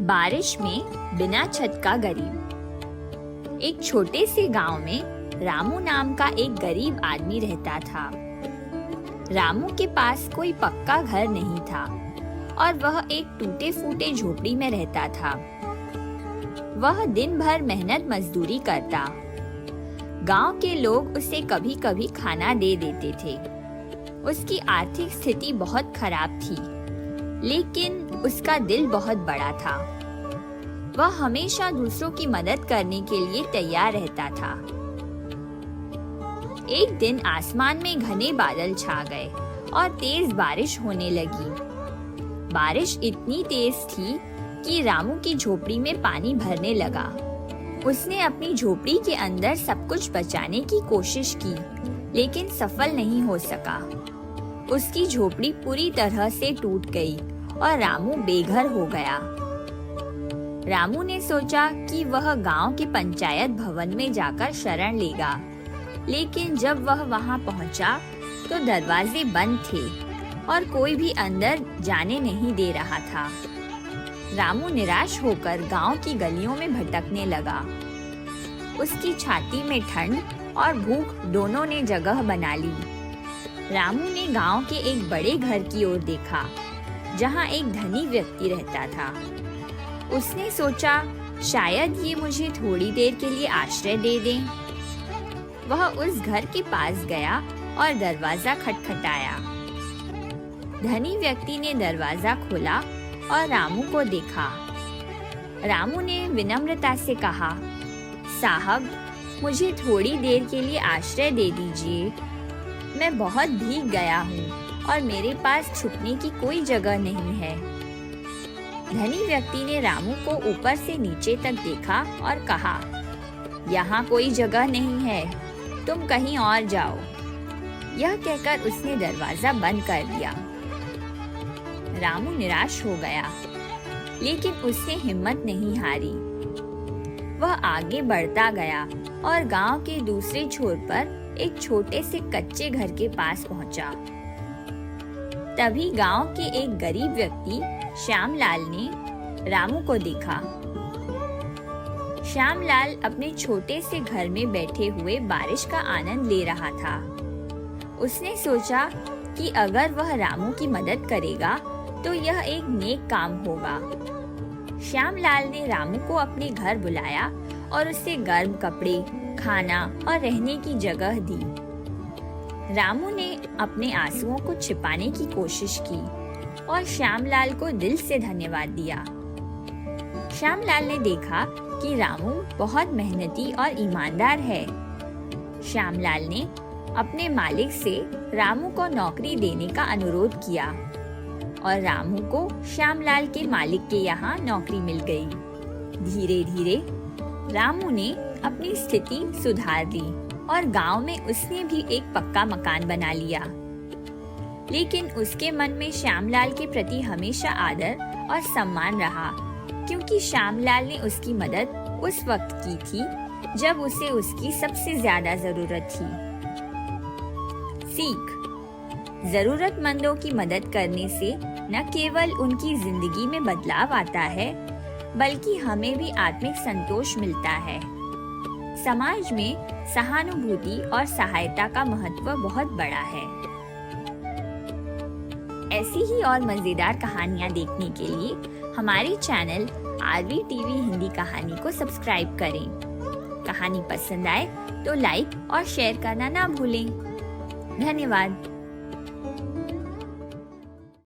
बारिश में बिना छत का गरीब। एक छोटे से गांव में रामू नाम का एक गरीब आदमी रहता था। रामू के पास कोई पक्का घर नहीं था और वह एक टूटे फूटे झोपड़ी में रहता था। वह दिन भर मेहनत मजदूरी करता। गांव के लोग उसे कभी कभी खाना दे देते थे। उसकी आर्थिक स्थिति बहुत खराब थी, लेकिन उसका दिल बहुत बड़ा था। वह हमेशा दूसरों की मदद करने के लिए तैयार रहता था। एक दिन आसमान में घने बादल छा गए और तेज बारिश होने लगी। बारिश इतनी तेज थी कि रामू की झोपड़ी में पानी भरने लगा। उसने अपनी झोपड़ी के अंदर सब कुछ बचाने की कोशिश की, लेकिन सफल नहीं हो सका। उसकी झोपड़ी पूरी तरह से टूट गई और रामू बेघर हो गया। रामू ने सोचा कि वह गांव के पंचायत भवन में जाकर शरण लेगा, लेकिन जब वह वहां पहुंचा तो दरवाजे बंद थे और कोई भी अंदर जाने नहीं दे रहा था। रामू निराश होकर गांव की गलियों में भटकने लगा। उसकी छाती में ठंड और भूख दोनों ने जगह बना ली। रामू ने गांव के एक बड़े घर की ओर देखा, जहां एक धनी व्यक्ति रहता था। उसने सोचा, शायद ये मुझे थोड़ी देर के लिए आश्रय दे दें। वह उस घर के पास गया और दरवाजा खटखटाया। धनी व्यक्ति ने दरवाजा खोला और रामू को देखा। रामू ने विनम्रता से कहा, साहब, मुझे थोड़ी देर के लिए आश्रय दे दीजिए। मैं बहुत भीग गया हूँ और मेरे पास छुपने की कोई जगह नहीं है। धनी व्यक्ति ने रामू को ऊपर से नीचे तक देखा और कहा, यहाँ कोई जगह नहीं है, तुम कहीं और जाओ। यह कहकर उसने दरवाजा बंद कर दिया। रामू निराश हो गया, लेकिन उसने हिम्मत नहीं हारी। वह आगे बढ़ता गया और गांव के दूसरे छोर पर एक छोटे से कच्चे घर के पास पहुंचा। तभी गांव के एक गरीब व्यक्ति श्यामलाल ने रामू को देखा। श्यामलाल अपने छोटे से घर में बैठे हुए बारिश का आनंद ले रहा था। उसने सोचा कि अगर वह रामू की मदद करेगा तो यह एक नेक काम होगा। श्यामलाल ने रामू को अपने घर बुलाया और उससे गर्म कपड़े, खाना और रहने की जगह दी। रामू ने अपने आंसुओं को छिपाने की कोशिश की और श्यामलाल को दिल से धन्यवाद दिया। श्यामलाल ने देखा कि रामू बहुत मेहनती और ईमानदार है। श्यामलाल ने अपने मालिक से रामू को नौकरी देने का अनुरोध किया और रामू को श्यामलाल के मालिक के यहाँ नौकरी मिल गई। धीरे धीरे रामू ने अपनी स्थिति सुधार ली और गांव में उसने भी एक पक्का मकान बना लिया। लेकिन उसके मन में श्यामलाल के प्रति हमेशा आदर और सम्मान रहा, क्योंकि श्यामलाल ने उसकी मदद उस वक्त की थी जब उसे उसकी सबसे ज्यादा जरूरत थी। सीख: जरूरतमंदों की मदद करने से न केवल उनकी जिंदगी में बदलाव आता है, बल्कि हमें भी आत्मिक संतोष मिलता है। समाज में सहानुभूति और सहायता का महत्व बहुत बड़ा है। ऐसी ही और मजेदार कहानियाँ देखने के लिए हमारे चैनल RVTV हिंदी कहानी को सब्सक्राइब करें। कहानी पसंद आए तो लाइक और शेयर करना ना भूलें। धन्यवाद।